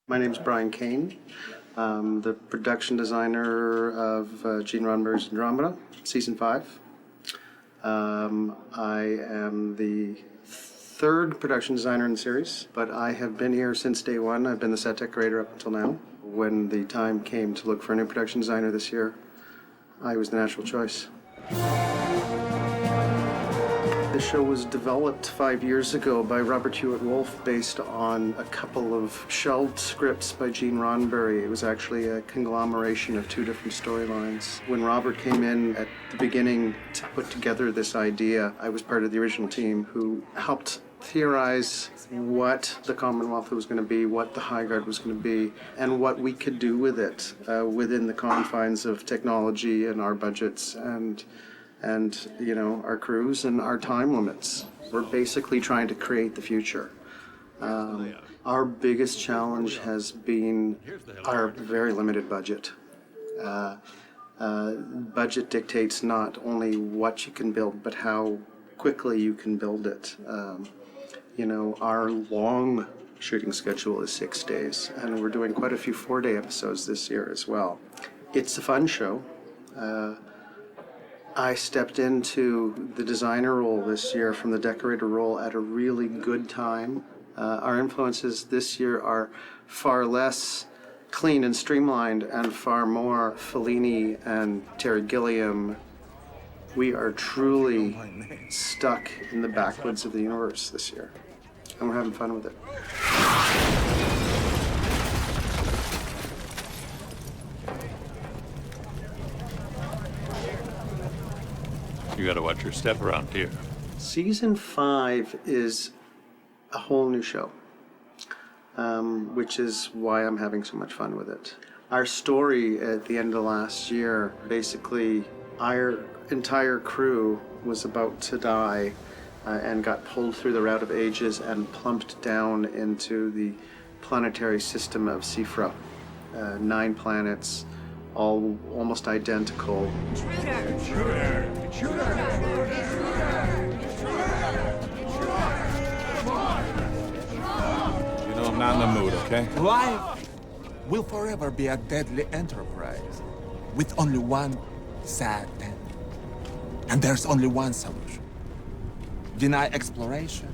My name's Brian Kane. I'm the production designer of Gene Roddenberry's Andromeda, Season 5. I am the third production designer in the series, but I have been here since day one. I've been the set decorator up until now. When the time came to look for a new production designer this year, I was the natural choice. The show was developed 5 years ago by Robert Hewitt Wolfe based on a couple of shelved scripts by Gene Roddenberry. It was actually a conglomeration of two different storylines. When Robert came in at the beginning to put together this idea, I was part of the original team who helped theorize what the Commonwealth was going to be, what the High Guard was going to be, and what we could do with it within the confines of technology and our budgets and you know, our crews and our time limits. We're basically trying to create the future. Our biggest challenge has been our very limited budget. Budget dictates not only what you can build, but how quickly you can build it. You know, our long shooting schedule is 6 days, and we're doing quite a few 4-day episodes this year as well. It's a fun show. I stepped into the designer role this year from the decorator role at a really good time. Our influences this year are far less clean and streamlined and far more Fellini and Terry Gilliam. We are truly stuck in the backwoods of the universe this year, and we're having fun with it. You gotta watch your step around here. Season 5 is a whole new show, which is why I'm having so much fun with it. Our story at the end of last year, basically our entire crew was about to die and got pulled through the Route of Ages and plumped down into the planetary system of Seafra. 9 planets, all almost identical. Intruder! You know, I'm not in the mood, okay? Life will forever be a deadly enterprise with only one sad end. And there's only one solution. Deny exploration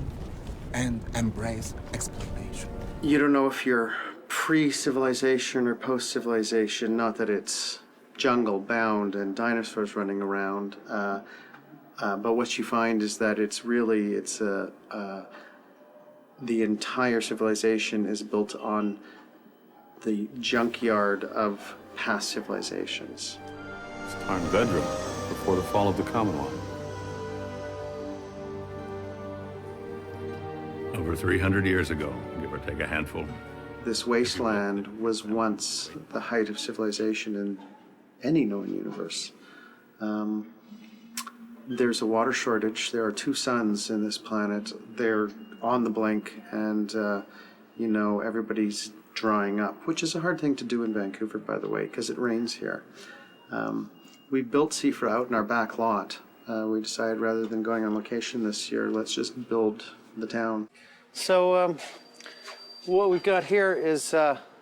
and embrace exploitation. You don't know if you're pre-civilization or post-civilization, not that it's jungle bound and dinosaurs running around, but what you find is that the entire civilization is built on the junkyard of past civilizations. It's Tarn's bedroom before the fall of the Commonwealth. Over 300 years ago, give or take a handful. This wasteland was once the height of civilization in any known universe. There's a water shortage. There are 2 suns in this planet. They're on the blink, and you know, everybody's drying up, which is a hard thing to do in Vancouver, by the way, because it rains here. We built Seafra out in our back lot. We decided rather than going on location this year, let's just build the town. So what we've got here is,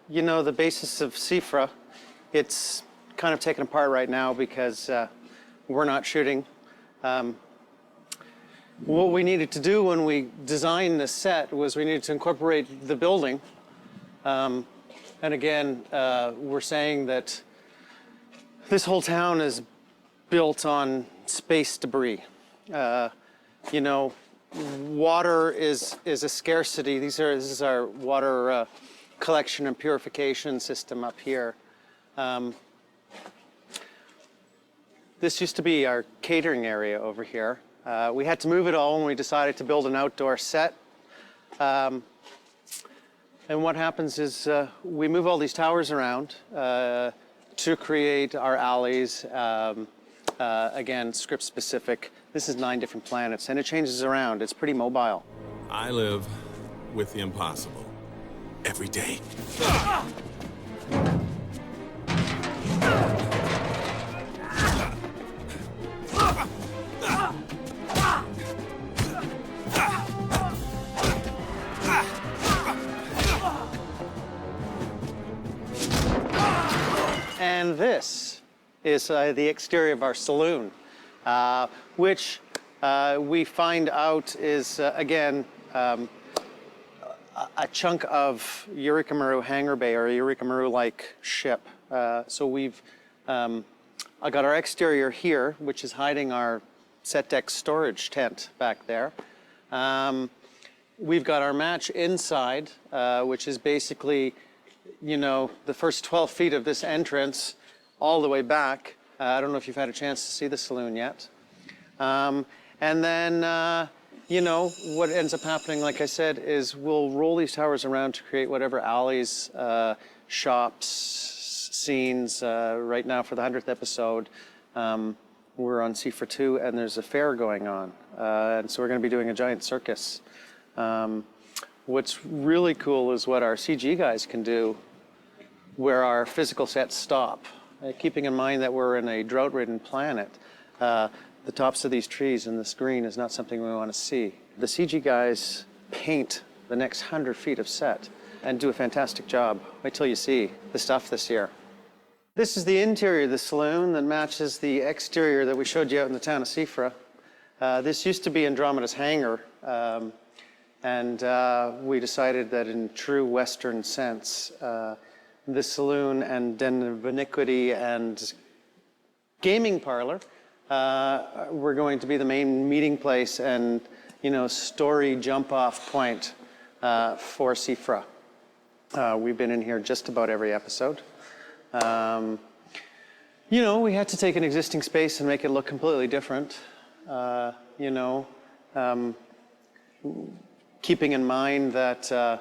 you know, the basis of Seafra. It's kind of taken apart right now because we're not shooting. What we needed to do when we designed this set was we needed to incorporate the building. And again, we're saying that this whole town is built on space debris. You know, water is a scarcity. This is our water collection and purification system up here. This used to be our catering area over here. We had to move it all when we decided to build an outdoor set. And what happens is we move all these towers around to create our alleys. Again, script specific. This is 9 different planets, and it changes around. It's pretty mobile. I live with the impossible every day. And this is the exterior of our saloon, which we find out is, again, a chunk of Eureka Maru hangar bay, or a Eureka Maru-like ship. So we've I got our exterior here, which is hiding our set deck storage tent back there. We've got our match inside, which is basically, you know, the first 12 feet of this entrance all the way back. I don't know if you've had a chance to see the saloon yet. And then, you know, what ends up happening, like I said, is we'll roll these towers around to create whatever alleys, shops, scenes. Right now for the 100th episode, we're on Seafra 2 and there's a fair going on. And so we're going to be doing a giant circus. What's really cool is what our CG guys can do where our physical sets stop. Keeping in mind that we're in a drought-ridden planet, the tops of these trees and this green is not something we want to see. The CG guys paint the next 100 feet of set and do a fantastic job. Wait till you see the stuff this year. This is the interior of the saloon that matches the exterior that we showed you out in the town of Seafra. This used to be Andromeda's hangar, and we decided that in true Western sense, the saloon and den of iniquity and gaming parlor were going to be the main meeting place and, you know, story jump-off point for Seafra. We've been in here just about every episode. You know, we had to take an existing space and make it look completely different. You know, keeping in mind that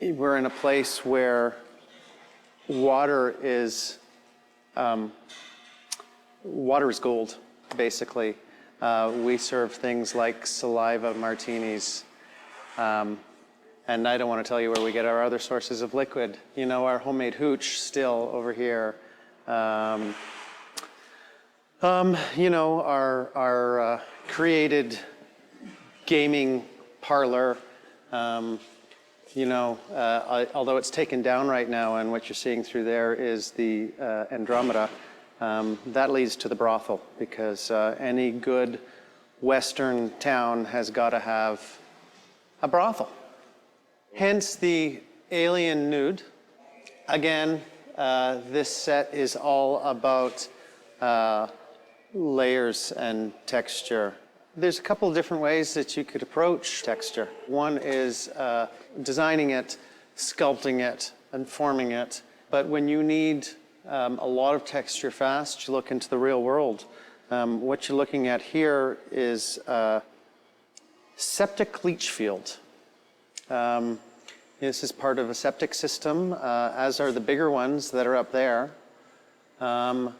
we're in a place where water is gold, basically. We serve things like saliva martinis. And I don't want to tell you where we get our other sources of liquid. You know, our homemade hooch still over here. You know, our created gaming parlor. You know, although it's taken down right now and what you're seeing through there is the Andromeda, that leads to the brothel because any good Western town has got to have a brothel. Hence the alien nude. Again, this set is all about layers and texture. There's a couple of different ways that you could approach texture. One is designing it, sculpting it, and forming it. But when you need a lot of texture fast, you look into the real world. What you're looking at here is septic leach field. This is part of a septic system, as are the bigger ones that are up there. You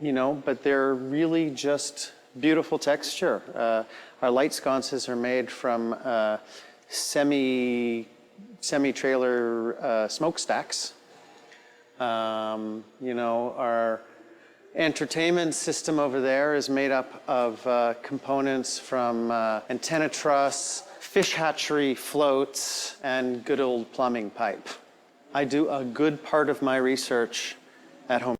know, but they're really just beautiful texture. Our light sconces are made from semi-trailer smokestacks. You know, our entertainment system over there is made up of components from antenna truss, fish hatchery floats, and good old plumbing pipe. I do a good part of my research at home.